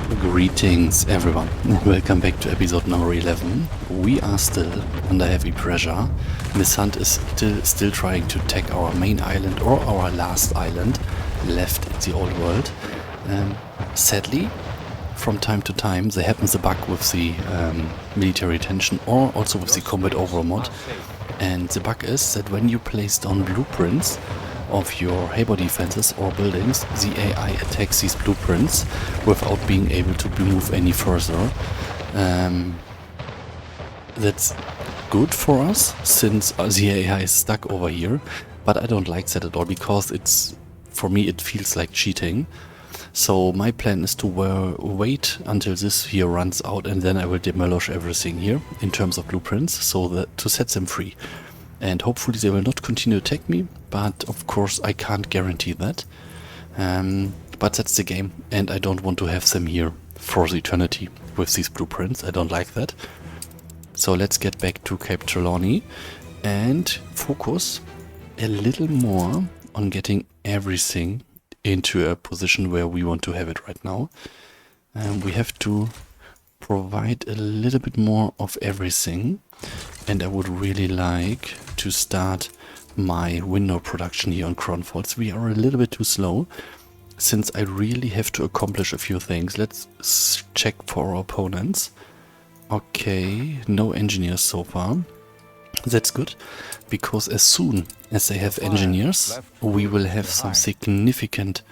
Greetings everyone, welcome back to episode number 11. We are still under heavy pressure. Miss Hunt is still trying to take our main island or our last island left in the old world. Sadly, from time to time there happens a bug with the military tension or also with the combat overall mod. And the bug is that when you place down blueprints of your Haber defenses or buildings, the AI attacks these blueprints without being able to move any further. That's good for us since the AI is stuck over here, but I don't like that at all because for me it feels like cheating. So my plan is to wait until this here runs out, and then I will demolish everything here in terms of blueprints so that to set them free. And hopefully they will not continue to attack me, but of course I can't guarantee that. But that's the game, and I don't want to have them here for the eternity with these blueprints. I don't like that. So let's get back to Cape Trelawney and focus a little more on getting everything into a position where we want to have it right now. We have to provide a little bit more of everything, and I would really like to start my window production here on Kronfalls. We are a little bit too slow since I really have to accomplish a few things. Let's check for our opponents. Okay, no engineers so far. That's good, because as soon as they have engineers, we will have some significant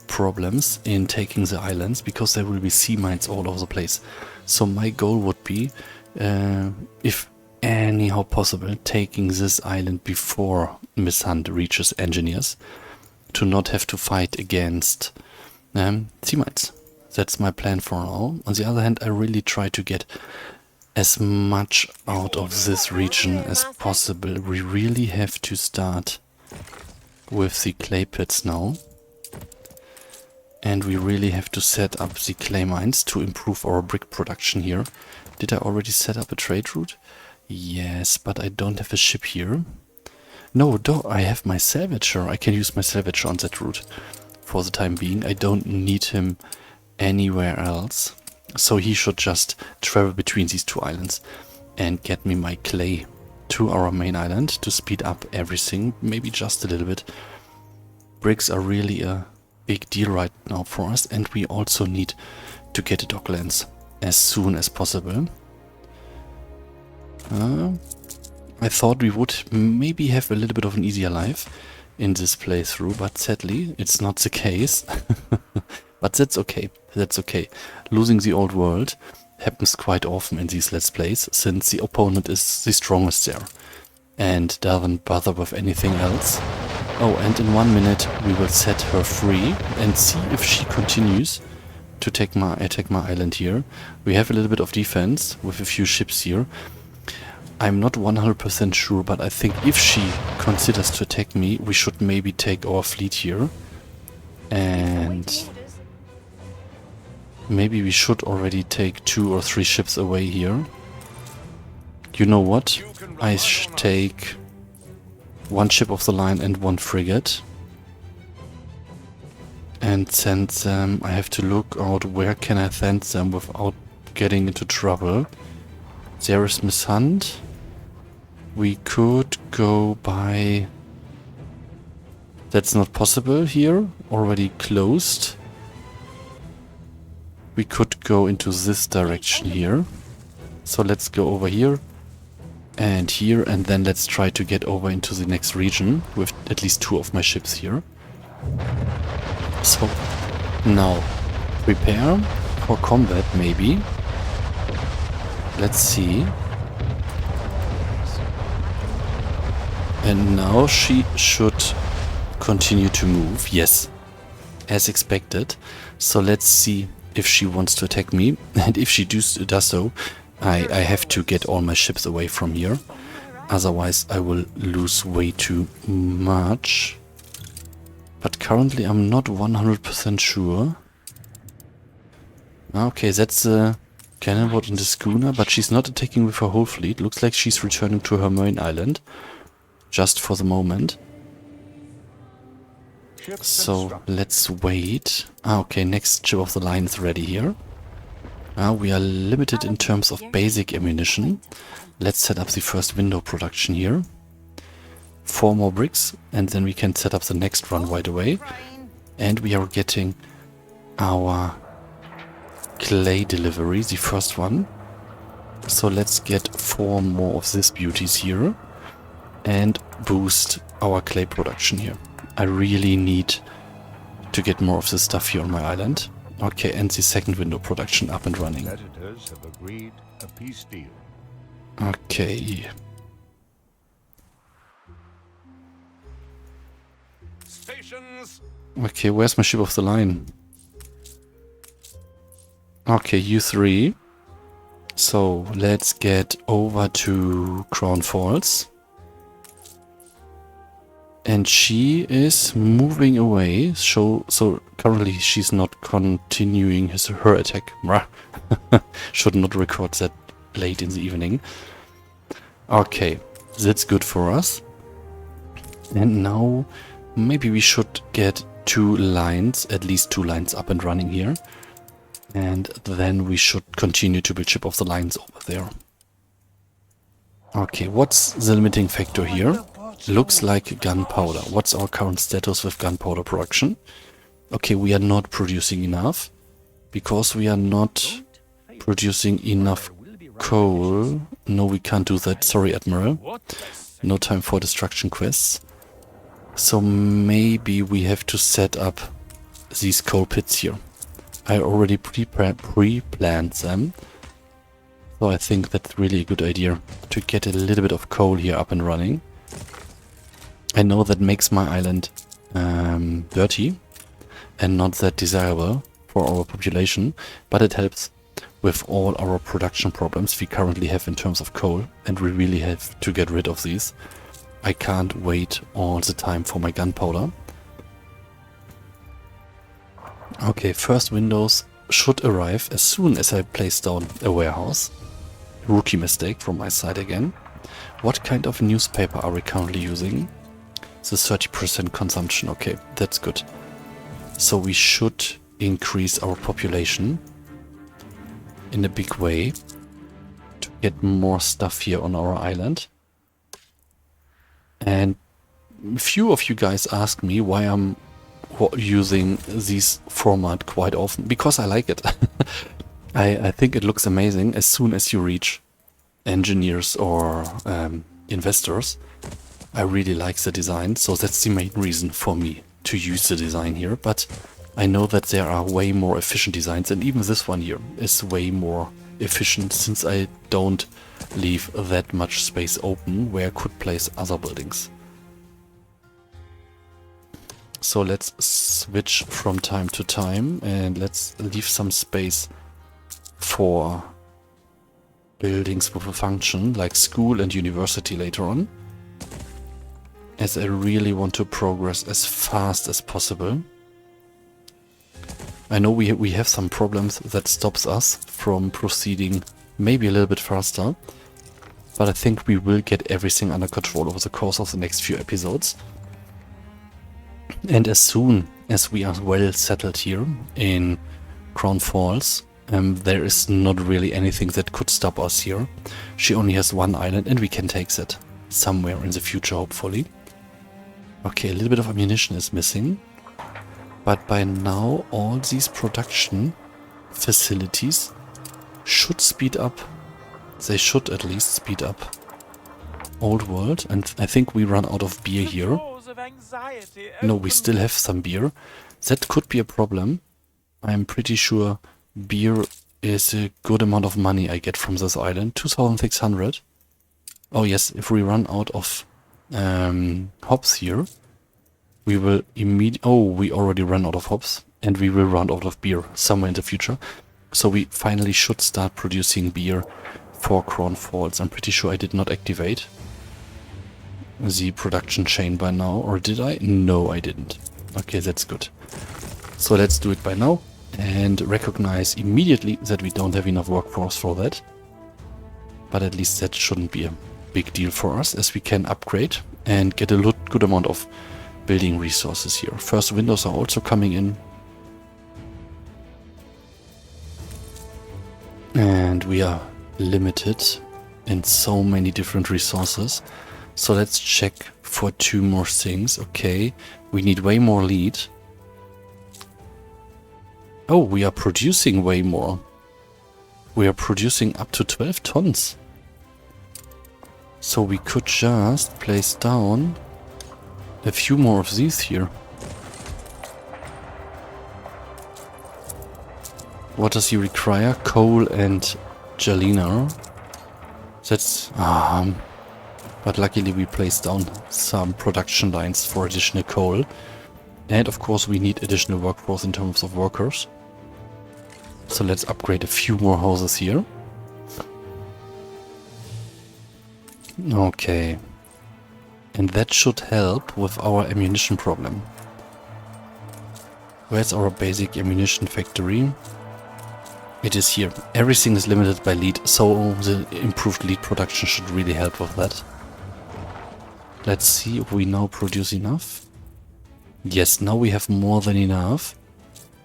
problems in taking the islands, because there will be sea mines all over the place. So my goal would be, if anyhow possible, taking this island before Miss Hunt reaches engineers, to not have to fight against sea mines. That's my plan for now. On the other hand, I really try to get as much out of this region as possible. We really have to start with the clay pits now. And we really have to set up the clay mines to improve our brick production here. Did I already set up a trade route? Yes, but I don't have a ship here. No, I have my salvager. I can use my salvager on that route for the time being. I don't need him anywhere else. So he should just travel between these two islands and get me my clay to our main island to speed up everything, maybe just a little bit. Bricks are really a big deal right now for us, and we also need to get a docklands as soon as possible. I thought we would maybe have a little bit of an easier life in this playthrough, but sadly it's not the case. But that's okay, that's okay. Losing the old world happens quite often in these Let's Plays, since the opponent is the strongest there and doesn't bother with anything else. Oh, and in 1 minute we will set her free and see if she continues to attack my island here. We have a little bit of defense with a few ships here. I'm not 100% sure, but I think if she considers to attack me, we should maybe take our fleet here. And maybe we should already take 2 or 3 ships away here. You know what? I take 1 ship of the line and 1 frigate. And send them. I have to look out where can I send them without getting into trouble. There is Miss Hunt. We could go by... That's not possible here. Already closed. We could go into this direction here. So let's go over here and here, and then let's try to get over into the next region with at least 2 of my ships here. So now prepare for combat maybe. Let's see. And now she should continue to move. Yes, as expected. So let's see if she wants to attack me, and if she does so, I have to get all my ships away from here. Otherwise I will lose way too much. But currently I'm not 100% sure. Okay, that's a cannonball in the schooner, but she's not attacking with her whole fleet. Looks like she's returning to her main island. Just for the moment. So let's wait. Okay, next ship of the line is ready here. We are limited in terms of basic ammunition. Let's set up the first window production here. 4 more bricks, and then we can set up the next run right away. And we are getting our clay delivery, the first one. So let's get 4 more of these beauties here and boost our clay production here. I really need to get more of this stuff here on my island. Okay, and the second window production up and running. Editors have agreed a peace deal. Okay. Stations. Okay, where's my ship of the line? Okay, you 3. So let's get over to Crown Falls. And she is moving away. So currently she's not continuing her attack. Should not record that late in the evening. Okay, that's good for us. And now maybe we should get 2 lines, at least 2 lines up and running here. And then we should continue to build ship of the lines over there. Okay, what's the limiting factor here? Looks like gunpowder. What's our current status with gunpowder production? Okay, we are not producing enough. Because we are not producing enough coal. No, we can't do that. Sorry, Admiral. No time for destruction quests. So maybe we have to set up these coal pits here. I already pre-planned them. So I think that's really a good idea to get a little bit of coal here up and running. I know that makes my island dirty and not that desirable for our population, but it helps with all our production problems we currently have in terms of coal, and we really have to get rid of these. I can't wait all the time for my gunpowder. Okay, first windows should arrive as soon as I place down a warehouse. Rookie mistake from my side again. What kind of newspaper are we currently using? The 30% consumption, okay, that's good. So we should increase our population in a big way to get more stuff here on our island. And a few of you guys ask me why I'm using this format quite often. Because I like it. I think it looks amazing as soon as you reach engineers or investors. I really like the design, so that's the main reason for me to use the design here. But I know that there are way more efficient designs, and even this one here is way more efficient since I don't leave that much space open where I could place other buildings. So let's switch from time to time and let's leave some space for buildings with a function like school and university later on, as I really want to progress as fast as possible. I know we have some problems that stops us from proceeding maybe a little bit faster, but I think we will get everything under control over the course of the next few episodes. And as soon as we are well settled here in Crown Falls, there is not really anything that could stop us here. She only has 1 island and we can take that somewhere in the future, hopefully. Okay, a little bit of ammunition is missing. But by now, all these production facilities should speed up. They should at least speed up. Old World, and I think we run out of beer here. No, we still have some beer. That could be a problem. I'm pretty sure beer is a good amount of money I get from this island. 2,600. Oh yes, if we run out of hops here, we will we already ran out of hops, and we will run out of beer somewhere in the future. So we finally should start producing beer for Crown Falls. I'm pretty sure I did not activate the production chain by now, or did I? No, I didn't. Okay, that's good. So let's do it by now and recognize immediately that we don't have enough workforce for that. But at least that shouldn't be a big deal for us, as we can upgrade and get a good amount of building resources here. First windows are also coming in. And we are limited in so many different resources. So let's check for 2 more things. Okay, we need way more lead. Oh, we are producing way more. We are producing up to 12 tons. So we could just place down a few more of these here. What does he require? Coal and galena. That's... but luckily we placed down some production lines for additional coal. And of course we need additional workforce in terms of workers. So let's upgrade a few more houses here. Okay. And that should help with our ammunition problem. Where's our basic ammunition factory? It is here. Everything is limited by lead, so the improved lead production should really help with that. Let's see if we now produce enough. Yes, now we have more than enough.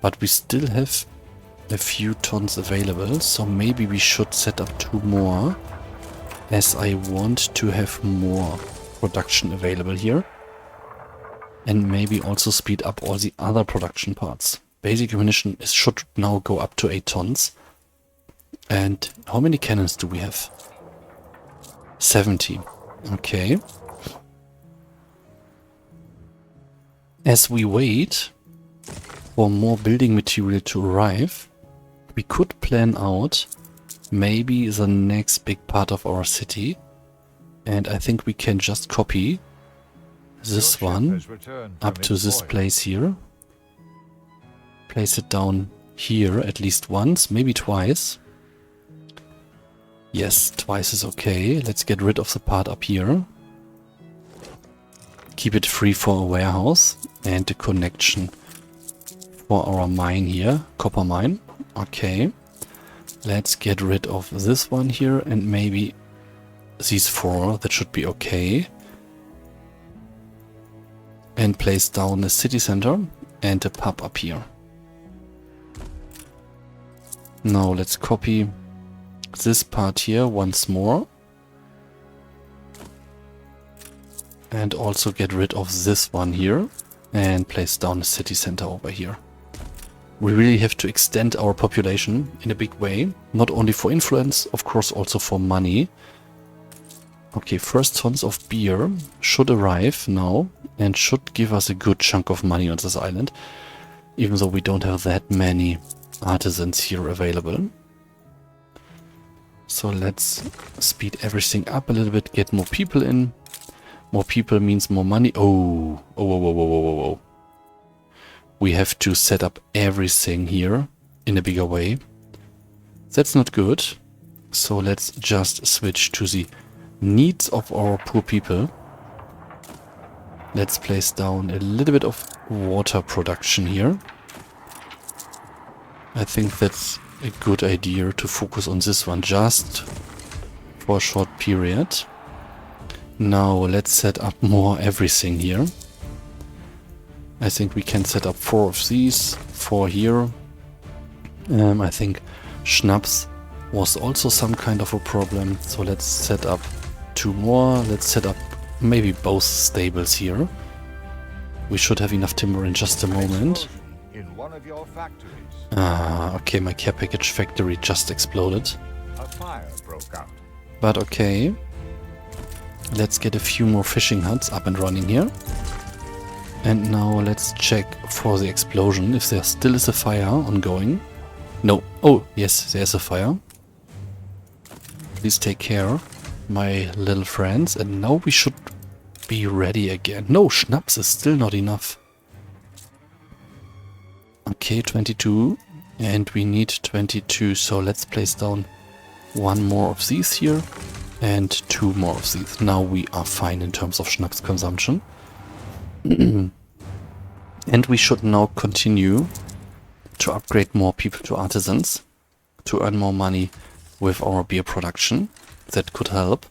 But we still have a few tons available, so maybe we should set up 2 more. As I want to have more production available here. And maybe also speed up all the other production parts. Basic ammunition should now go up to 8 tons. And how many cannons do we have? 70. Okay. As we wait for more building material to arrive, we could plan out maybe the next big part of our city. And I think we can just copy this one up to this place here. Place it down here at least once, maybe twice. Yes, twice is okay. Let's get rid of the part up here. Keep it free for a warehouse and a connection for our mine here, copper mine. Okay. Let's get rid of this one here and maybe these 4. That should be okay. And place down a city center and a pub up here. Now let's copy this part here once more. And also get rid of this one here. And place down a city center over here. We really have to extend our population in a big way. Not only for influence, of course also for money. Okay, first tons of beer should arrive now. And should give us a good chunk of money on this island. Even though we don't have that many artisans here available. So let's speed everything up a little bit, get more people in. More people means more money. Oh. We have to set up everything here in a bigger way. That's not good. So let's just switch to the needs of our poor people. Let's place down a little bit of water production here. I think that's a good idea to focus on this one just for a short period. Now let's set up more everything here. I think we can set up 4 of these, 4 here. I think schnapps was also some kind of a problem. So let's set up 2 more. Let's set up maybe both stables here. We should have enough timber in just a moment. In one of your factories, Okay, my care package factory just exploded. a fire broke out. But okay. Let's get a few more fishing huts up and running here. And now let's check for the explosion, if there still is a fire ongoing. No. Oh, yes, there's a fire. Please take care, my little friends. And now we should be ready again. No, schnapps is still not enough. Okay, 22. And we need 22. So let's place down 1 more of these here. And 2 more of these. Now we are fine in terms of schnapps consumption. And we should now continue to upgrade more people to artisans. To earn more money with our beer production. That could help.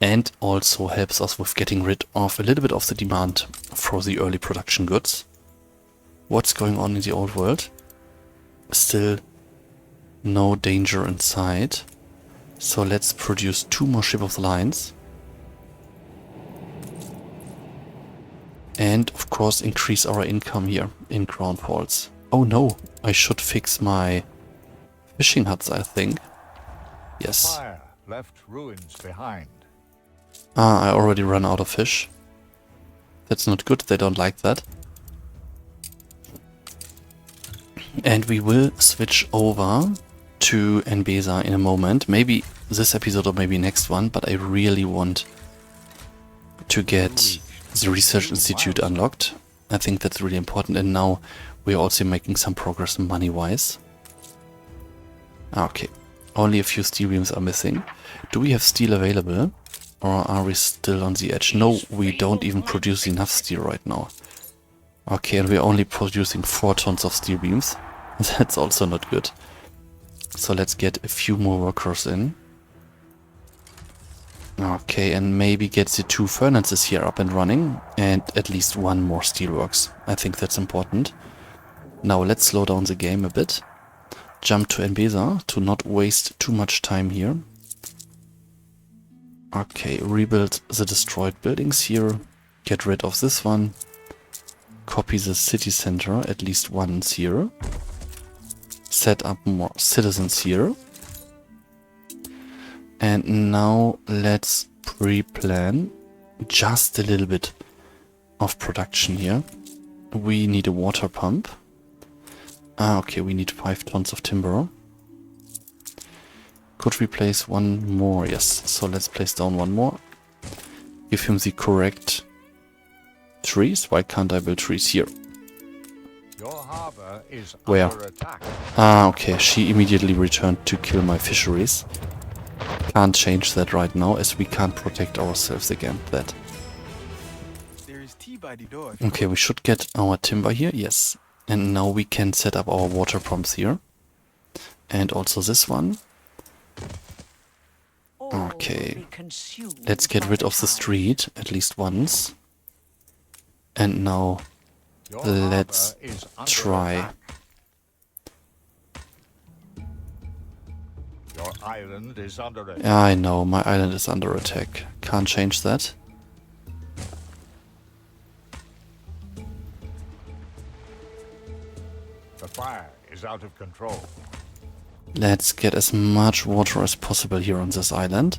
And also helps us with getting rid of a little bit of the demand for the early production goods. What's going on in the old world? Still No danger in sight. So let's produce 2 more ship of the lines. And of course increase our income here in Crown Falls. Oh no, I should fix my fishing huts, I think. Yes. Fire left ruins behind. Ah, I already ran out of fish. That's not good, they don't like that. And we will switch over to Enbesa in a moment. Maybe this episode or maybe next one, but I really want to get the Research Institute unlocked. I think that's really important, and now we're also making some progress money-wise. Okay, only a few steel beams are missing. Do we have steel available? Or are we still on the edge? No, we don't even produce enough steel right now. Okay, and we're only producing 4 tons of steel beams. That's also not good. So let's get a few more workers in. Okay, and maybe get the 2 furnaces here up and running. And at least 1 more steelworks. I think that's important. Now let's slow down the game a bit. Jump to Enbesa to not waste too much time here. Okay, rebuild the destroyed buildings here. Get rid of this one. Copy the city center, at least once here. Set up more citizens here. And now let's pre-plan just a little bit of production here. We need a water pump. Okay, we need 5 tons of timber. Could we place 1 more? Yes, so let's place down 1 more. Give him the correct trees. Why can't I build trees here? Your harbor is Where? under attack. Okay, she immediately returned to kill my fisheries. Can't change that right now, as we can't protect ourselves against that. There is tea by the door. Okay, we should get our timber here, yes. And now we can set up our water pumps here. And also this one. Okay, let's get rid of the street, at least once. And now, Your let's harbor is under try. attack. Your island is under attack. I know, my island is under attack. Can't change that. The fire is out of control. Let's get as much water as possible here on this island.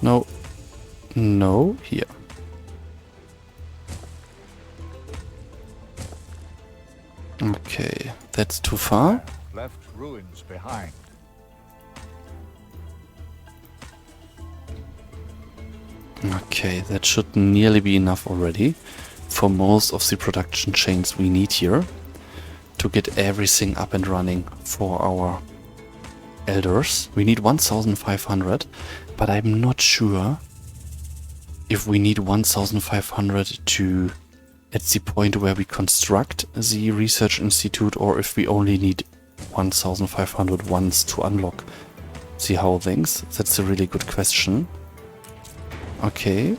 No. No, here. Okay, that's too far. Left ruins behind. Okay, that should nearly be enough already for most of the production chains we need here to get everything up and running for our elders. We need 1,500, but I'm not sure if we need 1,500 to at the point where we construct the research institute, or if we only need 1,500 once to unlock the whole things. That's a really good question. Okay.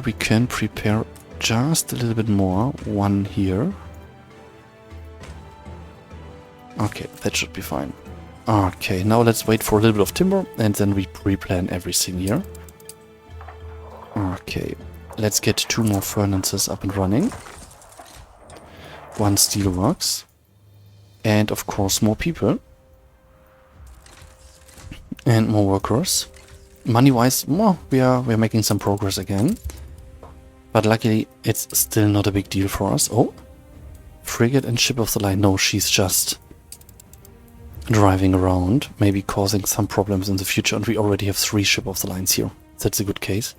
We can prepare just a little bit more. 1 here. Okay, that should be fine. Okay, now let's wait for a little bit of timber and then we pre-plan everything here. Okay, let's get 2 more furnaces up and running. 1 steelworks. And of course more people. And more workers. Money-wise, well, we're making some progress again. But luckily, it's still not a big deal for us. Oh, frigate and ship of the line. No, she's just driving around, maybe causing some problems in the future. And we already have 3 ship of the lines here. That's a good case.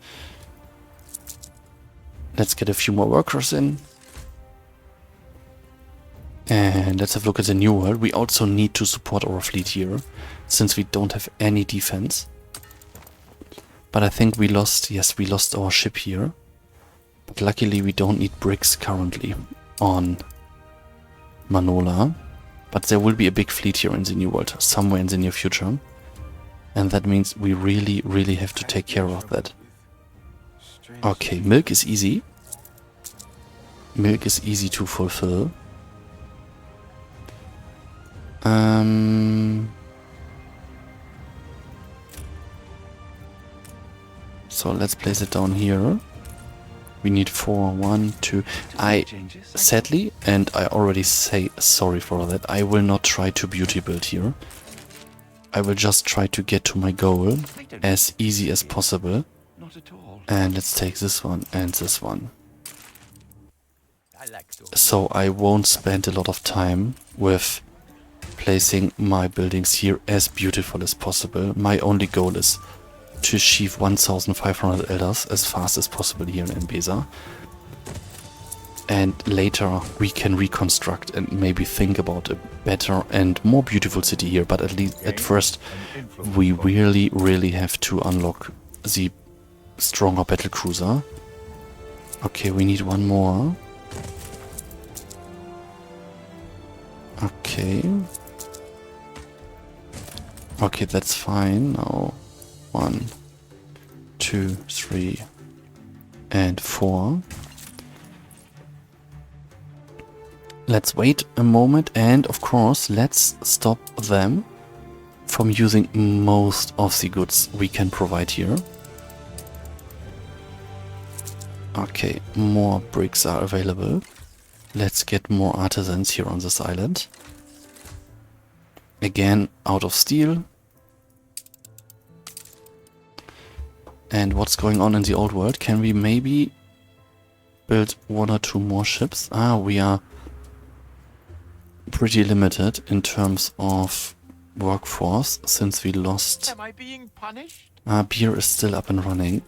Let's get a few more workers in. And let's have a look at the new world. We also need to support our fleet here, since we don't have any defense. But I think we lost, yes, we lost our ship here. But luckily we don't need bricks currently on Manola. But there will be a big fleet here in the new world, somewhere in the near future. And that means we really, really have to take care of that. Okay, milk is easy. Milk is easy to fulfill. So let's place it down here. We need 4, 1, 2. Sadly, and I already say sorry for that, I will not try to beauty build here. I will just try to get to my goal as easy as possible. And let's take this one and this one. So I won't spend a lot of time with placing my buildings here as beautiful as possible. My only goal is to achieve 1500 elders as fast as possible here in Mbesa. And later we can reconstruct and maybe think about a better and more beautiful city here. But at least at first we really, really have to unlock the stronger battle cruiser. Okay, we need one more. Okay. Okay, that's fine. Now 1, 2, 3, and 4. Let's wait a moment and of course let's stop them from using most of the goods we can provide here. Okay, more bricks are available. Let's get more artisans here on this island. Again, out of steel. And what's going on in the old world? Can we maybe build 1 or 2 more ships? We are pretty limited in terms of workforce since we lost. Am I being punished? Beer is still up and running.